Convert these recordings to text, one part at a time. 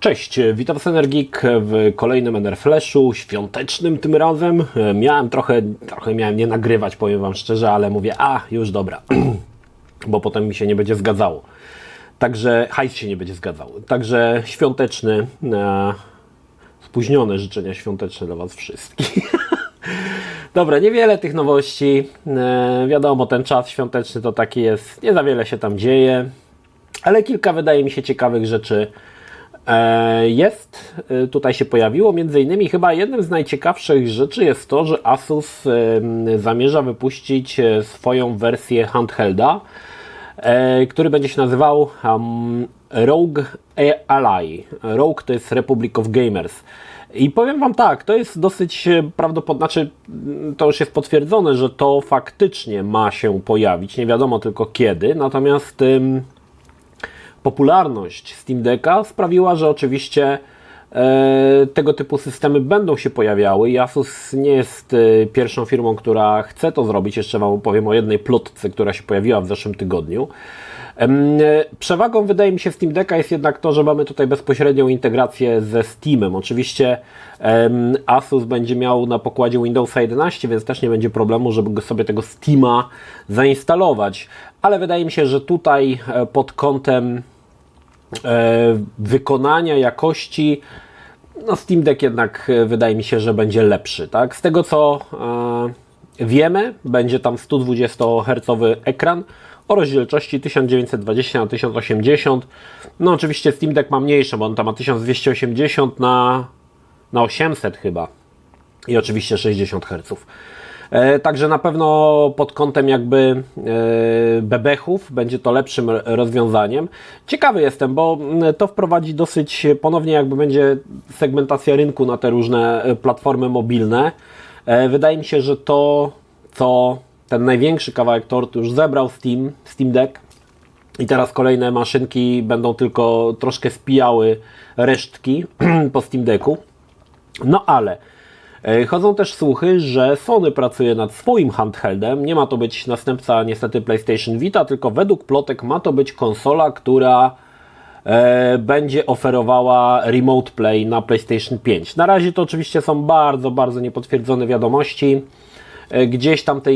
Cześć, witam Synergeek w kolejnym Enerflashu, świątecznym tym razem. Miałem trochę miałem nie nagrywać, powiem Wam szczerze, ale mówię, już dobra, bo potem mi się nie będzie zgadzało. Także hajs się nie będzie zgadzał. Także świąteczny, spóźnione życzenia świąteczne dla Was wszystkich. Dobra, niewiele tych nowości. Wiadomo, ten czas świąteczny to taki jest, nie za wiele się tam dzieje, ale kilka wydaje mi się ciekawych rzeczy tutaj się pojawiło. Między innymi chyba jednym z najciekawszych rzeczy jest to, że Asus zamierza wypuścić swoją wersję handhelda, który będzie się nazywał Rogue Ally. Rogue to jest Republic of Gamers. I powiem Wam tak, to jest dosyć prawdopodobne, znaczy to już jest potwierdzone, że to faktycznie ma się pojawić, nie wiadomo tylko kiedy, natomiast popularność Steam Decka sprawiła, że oczywiście tego typu systemy będą się pojawiały i Asus nie jest pierwszą firmą, która chce to zrobić. Jeszcze Wam opowiem o jednej plotce, która się pojawiła w zeszłym tygodniu. Przewagą, wydaje mi się, Steam Decka jest jednak to, że mamy tutaj bezpośrednią integrację ze Steamem. Oczywiście Asus będzie miał na pokładzie Windowsa 11, więc też nie będzie problemu, żeby sobie tego Steama zainstalować. Ale wydaje mi się, że tutaj pod kątem wykonania, jakości, Steam Deck jednak wydaje mi się, że będzie lepszy. Tak? Z tego co wiemy, będzie tam 120 Hz ekran o rozdzielczości 1920 na 1080. No oczywiście Steam Deck ma mniejsze, bo on tam ma 1280 na 800 chyba i oczywiście 60 Hz. Także na pewno pod kątem jakby bebechów będzie to lepszym rozwiązaniem. Ciekawy jestem, bo to wprowadzi dosyć ponownie jakby będzie segmentacja rynku na te różne platformy mobilne. Wydaje mi się, że to, co ten największy kawałek tortu już zebrał Steam Deck i teraz kolejne maszynki będą tylko troszkę spijały resztki po Steam Decku. No ale chodzą też słuchy, że Sony pracuje nad swoim handheldem. Nie ma to być następca niestety PlayStation Vita, tylko według plotek ma to być konsola, która będzie oferowała Remote Play na PlayStation 5. Na razie to oczywiście są bardzo niepotwierdzone wiadomości. Gdzieś tam te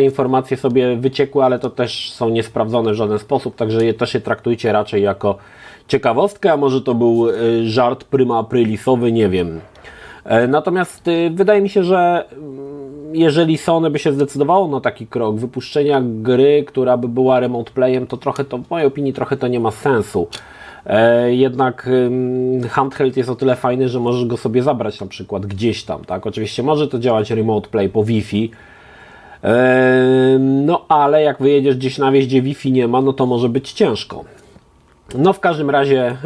informacje sobie wyciekły, ale to też są niesprawdzone w żaden sposób, także je też traktujcie raczej jako ciekawostkę, a może to był żart prima aprilisowy, nie wiem. Natomiast wydaje mi się, że jeżeli Sony by się zdecydowało na taki krok wypuszczenia gry, która by była remote playem, to trochę to, w mojej opinii, trochę to nie ma sensu. Jednak handheld jest o tyle fajny, że możesz go sobie zabrać na przykład gdzieś tam, tak? Oczywiście może to działać remote play po Wi-Fi, no ale jak wyjedziesz gdzieś na wieś, gdzie Wi-Fi nie ma, no to może być ciężko. No w każdym razie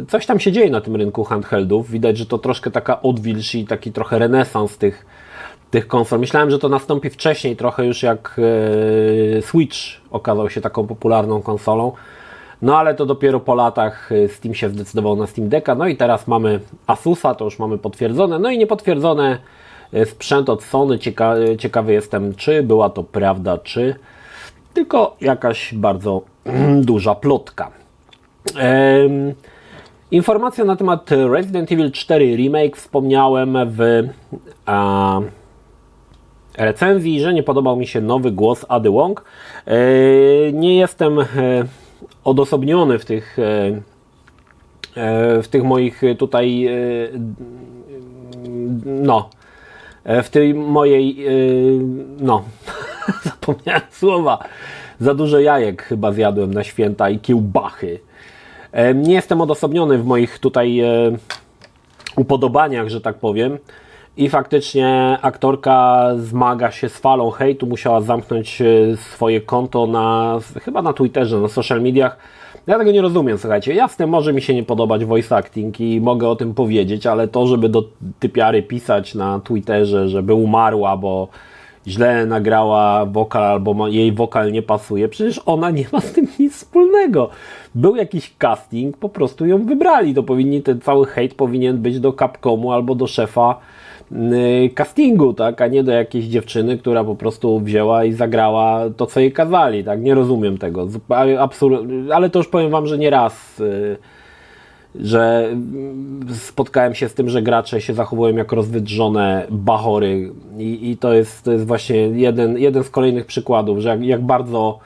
coś tam się dzieje na tym rynku handheldów. Widać, że to troszkę taka odwilż i taki trochę renesans tych konsol. Myślałem, że to nastąpi wcześniej, trochę już jak Switch okazał się taką popularną konsolą. No ale to dopiero po latach Steam się zdecydował na Steam Decka. No i teraz mamy Asusa, to już mamy potwierdzone. No i niepotwierdzone sprzęt od Sony. Ciekawy jestem, czy była to prawda, czy tylko jakaś bardzo duża plotka. Informacja na temat Resident Evil 4 Remake. Wspomniałem w recenzji, że nie podobał mi się nowy głos Ady Wong. Nie jestem odosobniony w tych moich tutaj w tej mojej zapomniałem słowa, za dużo jajek chyba zjadłem na święta i kiełbachy. Nie jestem odosobniony w moich tutaj upodobaniach, że tak powiem. I faktycznie aktorka zmaga się z falą hejtu, musiała zamknąć swoje konto chyba na Twitterze, na social mediach. Ja tego nie rozumiem, słuchajcie. Jasne, może mi się nie podobać voice acting i mogę o tym powiedzieć, ale to, żeby do typiary pisać na Twitterze, żeby umarła, bo źle nagrała wokal albo jej wokal nie pasuje. Przecież ona nie ma z tym nic wspólnego. Był jakiś casting, po prostu ją wybrali. To ten cały hejt powinien być do Capcomu albo do szefa castingu, tak, a nie do jakiejś dziewczyny, która po prostu wzięła i zagrała to, co jej kazali, tak, nie rozumiem tego, ale to już powiem wam, że nie raz, że spotkałem się z tym, że gracze się zachowują jak rozwydrzone bachory i to jest właśnie jeden z kolejnych przykładów, że jak bardzo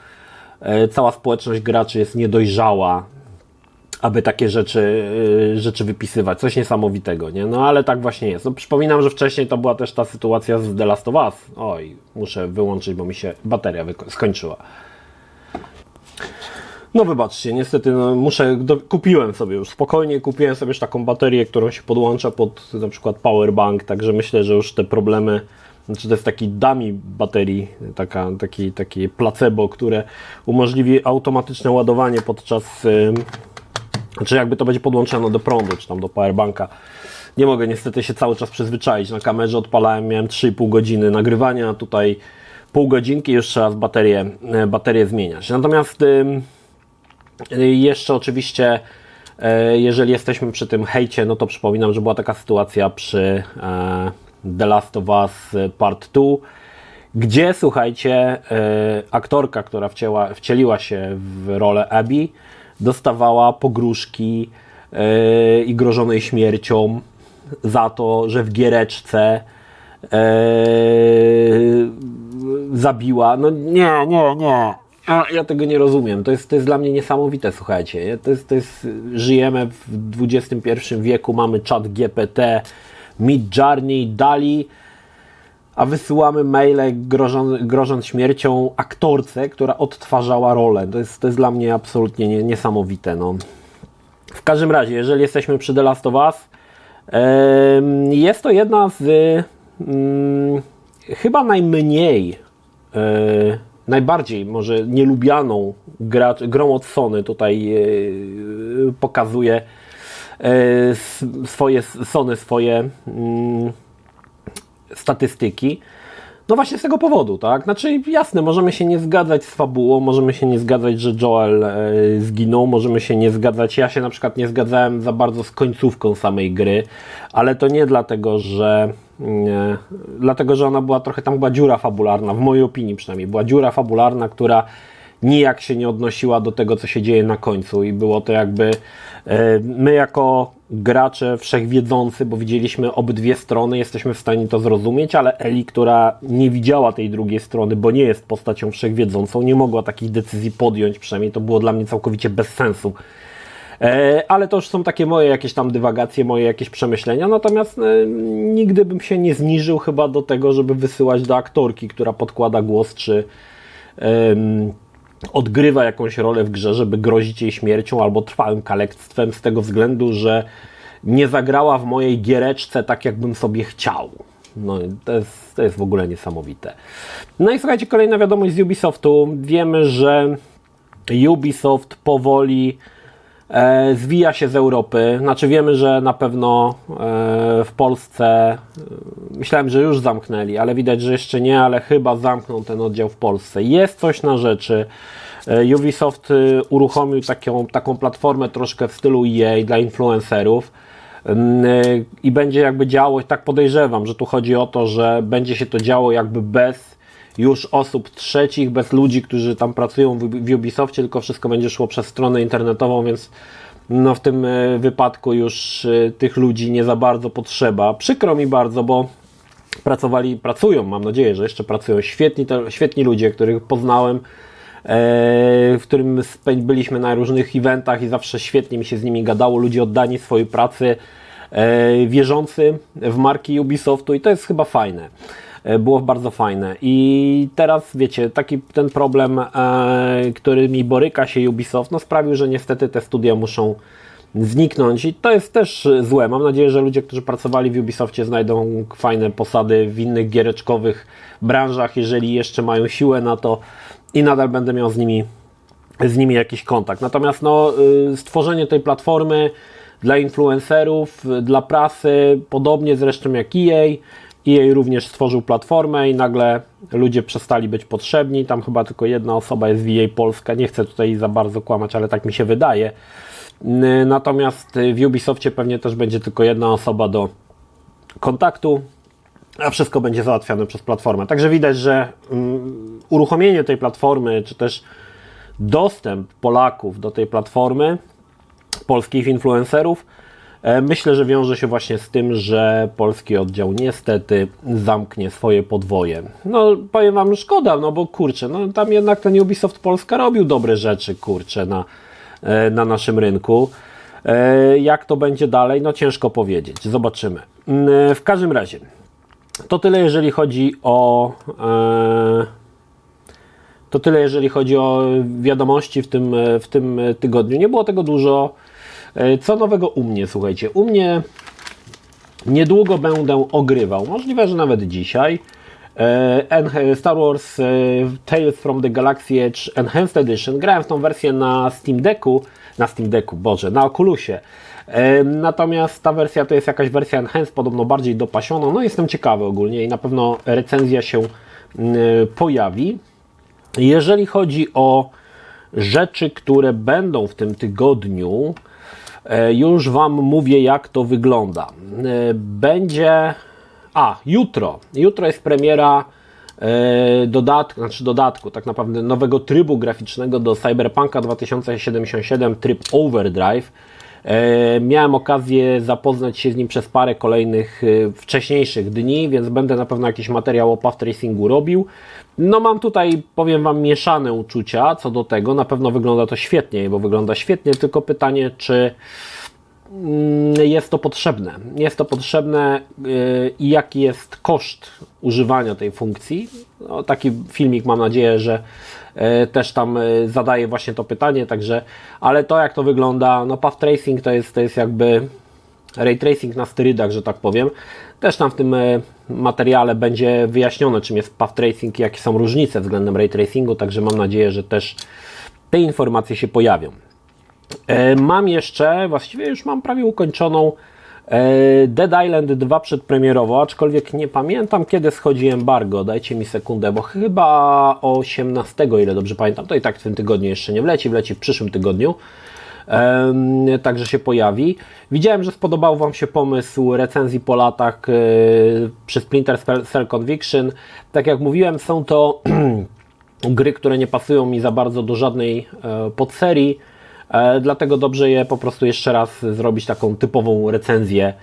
cała społeczność graczy jest niedojrzała, aby takie rzeczy wypisywać. Coś niesamowitego, nie? No ale tak właśnie jest. No, przypominam, że wcześniej to była też ta sytuacja z The Last of Us. Oj, muszę wyłączyć, bo mi się bateria skończyła. No wybaczcie, niestety kupiłem sobie już spokojnie, kupiłem sobie już taką baterię, którą się podłącza pod na przykład powerbank, także myślę, że już te problemy, znaczy to jest taki dummy baterii, takie placebo, które umożliwi automatyczne ładowanie podczas znaczy jakby to będzie podłączone do prądu, czy tam do powerbanka. Nie mogę niestety się cały czas przyzwyczaić. Na kamerze odpalałem, miałem 3,5 godziny nagrywania, a tutaj pół godzinki, już trzeba baterię zmieniać. Natomiast jeszcze oczywiście, jeżeli jesteśmy przy tym hejcie, no to przypominam, że była taka sytuacja przy The Last of Us Part 2, gdzie słuchajcie, aktorka, która wcieliła się w rolę Abby, dostawała pogróżki i grożonej śmiercią za to, że w giereczce zabiła. No nie. Ja tego nie rozumiem. To jest dla mnie niesamowite, słuchajcie. Żyjemy w XXI wieku, mamy czat GPT, Midjourney, DALL-E, a wysyłamy maile grożąc śmiercią aktorce, która odtwarzała rolę. To jest dla mnie absolutnie niesamowite. No. W każdym razie, jeżeli jesteśmy przy The Last of Us, jest to jedna z chyba najbardziej może nielubianą grą od Sony. Tutaj pokazuje swoje statystyki. No właśnie z tego powodu, tak? Znaczy jasne, możemy się nie zgadzać z fabułą, możemy się nie zgadzać, że Joel zginął, możemy się nie zgadzać, ja się na przykład nie zgadzałem za bardzo z końcówką samej gry, ale to nie dlatego, że ona była tam była dziura fabularna, w mojej opinii przynajmniej, była dziura fabularna, która nijak się nie odnosiła do tego, co się dzieje na końcu i było to jakby my jako gracze wszechwiedzący, bo widzieliśmy obydwie strony, jesteśmy w stanie to zrozumieć, ale Eli, która nie widziała tej drugiej strony, bo nie jest postacią wszechwiedzącą, nie mogła takich decyzji podjąć, przynajmniej to było dla mnie całkowicie bez sensu. Ale to już są takie moje jakieś tam dywagacje, moje jakieś przemyślenia, natomiast nigdy bym się nie zniżył chyba do tego, żeby wysyłać do aktorki, która podkłada głos, czy odgrywa jakąś rolę w grze, żeby grozić jej śmiercią albo trwałym kalectwem z tego względu, że nie zagrała w mojej giereczce tak, jakbym sobie chciał. No to jest w ogóle niesamowite. No i słuchajcie, kolejna wiadomość z Ubisoftu. Wiemy, że Ubisoft powoli zwija się z Europy. Znaczy wiemy, że na pewno w Polsce, myślałem, że już zamknęli, ale widać, że jeszcze nie, ale chyba zamkną ten oddział w Polsce. Jest coś na rzeczy. Ubisoft uruchomił taką platformę troszkę w stylu EA dla influencerów i będzie jakby działo, tak podejrzewam, że tu chodzi o to, że będzie się to działo jakby bez już osób trzecich, bez ludzi, którzy tam pracują w Ubisoftie, tylko wszystko będzie szło przez stronę internetową, więc no w tym wypadku już tych ludzi nie za bardzo potrzeba. Przykro mi bardzo, bo pracują, mam nadzieję, że jeszcze pracują świetni ludzie, których poznałem, w którym byliśmy na różnych eventach i zawsze świetnie mi się z nimi gadało, ludzie oddani swojej pracy, wierzący w marki Ubisoftu i to jest chyba fajne. Było bardzo fajne i teraz wiecie, ten problem, którymi boryka się Ubisoft, no sprawił, że niestety te studia muszą zniknąć i to jest też złe. Mam nadzieję, że ludzie, którzy pracowali w Ubisoftie, znajdą fajne posady w innych giereczkowych branżach, jeżeli jeszcze mają siłę na to i nadal będę miał z nimi jakiś kontakt. Natomiast no, stworzenie tej platformy dla influencerów, dla prasy, podobnie zresztą jak EA, EA również stworzył platformę i nagle ludzie przestali być potrzebni. Tam chyba tylko jedna osoba jest w EA Polska. Nie chcę tutaj za bardzo kłamać, ale tak mi się wydaje. Natomiast w Ubisoftie pewnie też będzie tylko jedna osoba do kontaktu, a wszystko będzie załatwiane przez platformę. Także widać, że uruchomienie tej platformy, czy też dostęp Polaków do tej platformy, polskich influencerów, myślę, że wiąże się właśnie z tym, że polski oddział niestety zamknie swoje podwoje. No powiem Wam, szkoda, no bo kurczę, no tam jednak ten Ubisoft Polska robił dobre rzeczy, kurczę, na naszym rynku. Jak to będzie dalej? No ciężko powiedzieć, zobaczymy. W każdym razie, to tyle jeżeli chodzi o wiadomości w tym tygodniu. Nie było tego dużo. Co nowego u mnie, słuchajcie? U mnie niedługo będę ogrywał, możliwe, że nawet dzisiaj, Star Wars Tales from the Galaxy Edge Enhanced Edition. Grałem w tą wersję na na Oculusie. Natomiast ta wersja to jest jakaś wersja Enhanced, podobno bardziej dopasiona. No jestem ciekawy ogólnie i na pewno recenzja się pojawi. Jeżeli chodzi o rzeczy, które będą w tym tygodniu, już Wam mówię, jak to wygląda. Będzie... jutro. Jutro jest premiera dodatku, tak naprawdę nowego trybu graficznego do Cyberpunka 2077, tryb Overdrive. Miałem okazję zapoznać się z nim przez parę kolejnych wcześniejszych dni, więc będę na pewno jakiś materiał o path tracingu robił. No mam tutaj, powiem Wam, mieszane uczucia co do tego. Na pewno wygląda to świetnie, bo wygląda świetnie, tylko pytanie, czy jest to potrzebne. Jest to potrzebne i jaki jest koszt używania tej funkcji. No, taki filmik mam nadzieję, że też tam zadaje właśnie to pytanie, także, ale to jak to wygląda, no path tracing to jest jakby ray tracing na sterydach, że tak powiem. Też tam w tym materiale będzie wyjaśnione, czym jest path tracing i jakie są różnice względem ray tracingu, także mam nadzieję, że też te informacje się pojawią. Mam jeszcze, właściwie już mam prawie ukończoną Dead Island 2 przedpremierowo, aczkolwiek nie pamiętam, kiedy schodzi embargo. Dajcie mi sekundę, bo chyba 18, o ile dobrze pamiętam, to i tak w tym tygodniu jeszcze nie wleci w przyszłym tygodniu. Także się pojawi. Widziałem, że spodobał Wam się pomysł recenzji po latach przy Splinter Cell Conviction. Tak jak mówiłem, są to gry, które nie pasują mi za bardzo do żadnej podserii. Dlatego dobrze je po prostu jeszcze raz zrobić taką typową recenzję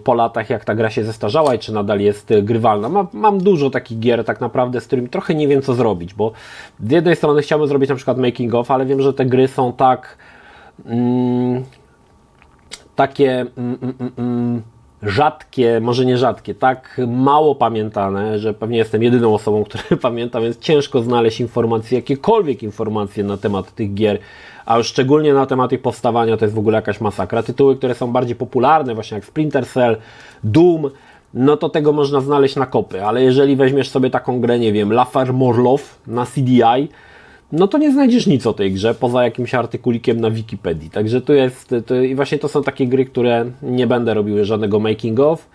po latach, jak ta gra się zestarzała i czy nadal jest grywalna. Mam dużo takich gier tak naprawdę, z którymi trochę nie wiem co zrobić, bo z jednej strony chciałbym zrobić na przykład making of, ale wiem, że te gry są tak takie rzadkie, może nie rzadkie, tak mało pamiętane, że pewnie jestem jedyną osobą, która pamięta, więc ciężko znaleźć informacje, jakiekolwiek informacje na temat tych gier, a już szczególnie na temat ich powstawania to jest w ogóle jakaś masakra. Tytuły, które są bardziej popularne, właśnie jak Splinter Cell, Doom, no to tego można znaleźć na kopy, ale jeżeli weźmiesz sobie taką grę, nie wiem, Lafar Morlow na CDI, no to nie znajdziesz nic o tej grze, poza jakimś artykulikiem na Wikipedii. Także i właśnie to są takie gry, które nie będę robił żadnego making of,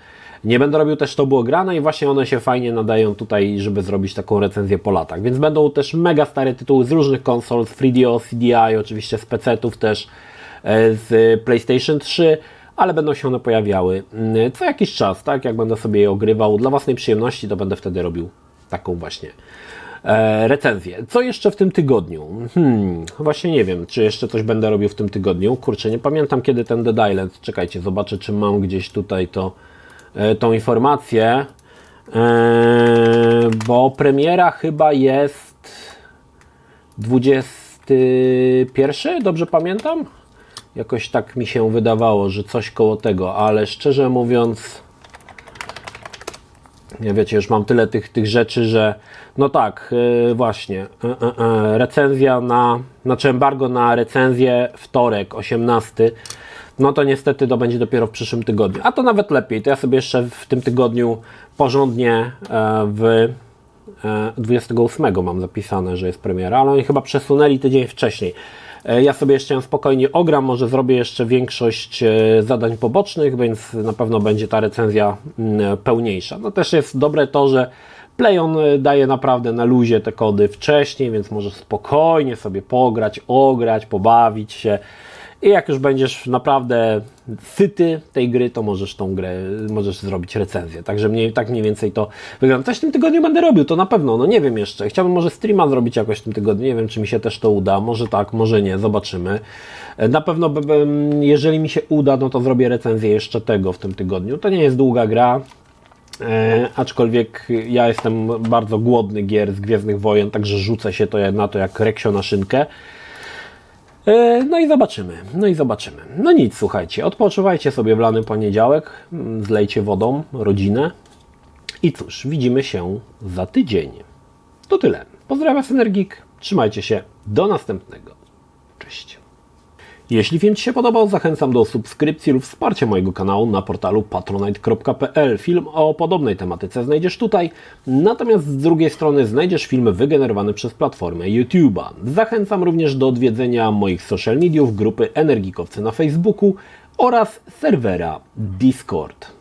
nie będę robił też to było grane i właśnie one się fajnie nadają tutaj, żeby zrobić taką recenzję po latach. Więc będą też mega stare tytuły z różnych konsol, z 3DO, CDI, oczywiście z PC-ów też, z PlayStation 3, ale będą się one pojawiały co jakiś czas, tak? Jak będę sobie je ogrywał dla własnej przyjemności, to będę wtedy robił taką właśnie recenzję. Co jeszcze w tym tygodniu? Właśnie nie wiem, czy jeszcze coś będę robił w tym tygodniu. Kurczę, nie pamiętam kiedy ten Dead Island. Czekajcie, zobaczę, czy mam gdzieś tutaj tą informację. Bo premiera chyba jest 21, dobrze pamiętam? Jakoś tak mi się wydawało, że coś koło tego, ale szczerze mówiąc, nie wiecie, już mam tyle tych rzeczy, że no tak, właśnie, recenzja znaczy embargo na recenzję wtorek, 18, no to niestety to będzie dopiero w przyszłym tygodniu, a to nawet lepiej, to ja sobie jeszcze w tym tygodniu porządnie 28 mam zapisane, że jest premiera, ale oni chyba przesunęli tydzień wcześniej. Ja sobie jeszcze ją spokojnie ogram, może zrobię jeszcze większość zadań pobocznych, więc na pewno będzie ta recenzja pełniejsza. No też jest dobre to, że PlayOn daje naprawdę na luzie te kody wcześniej, więc możesz spokojnie sobie pograć, ograć, pobawić się. I jak już będziesz naprawdę syty tej gry, to możesz tą grę, możesz zrobić recenzję. Także tak mniej więcej to wygląda. Coś w tym tygodniu będę robił, to na pewno, no nie wiem jeszcze. Chciałbym może streama zrobić jakoś w tym tygodniu, nie wiem czy mi się też to uda, może tak, może nie, zobaczymy. Na pewno, jeżeli mi się uda, no to zrobię recenzję jeszcze tego w tym tygodniu. To nie jest długa gra, aczkolwiek ja jestem bardzo głodny gier z Gwiezdnych Wojen, także rzucę się na to jak reksio na szynkę. No i zobaczymy. No nic, słuchajcie, odpoczywajcie sobie w lany poniedziałek, zlejcie wodą rodzinę i cóż, widzimy się za tydzień. To tyle. Pozdrawiam Synergik, trzymajcie się, do następnego. Cześć. Jeśli film Ci się podobał, zachęcam do subskrypcji lub wsparcia mojego kanału na portalu patronite.pl. Film o podobnej tematyce znajdziesz tutaj, natomiast z drugiej strony znajdziesz filmy wygenerowane przez platformę YouTube'a. Zachęcam również do odwiedzenia moich social mediów, grupy Energikowcy na Facebooku oraz serwera Discord.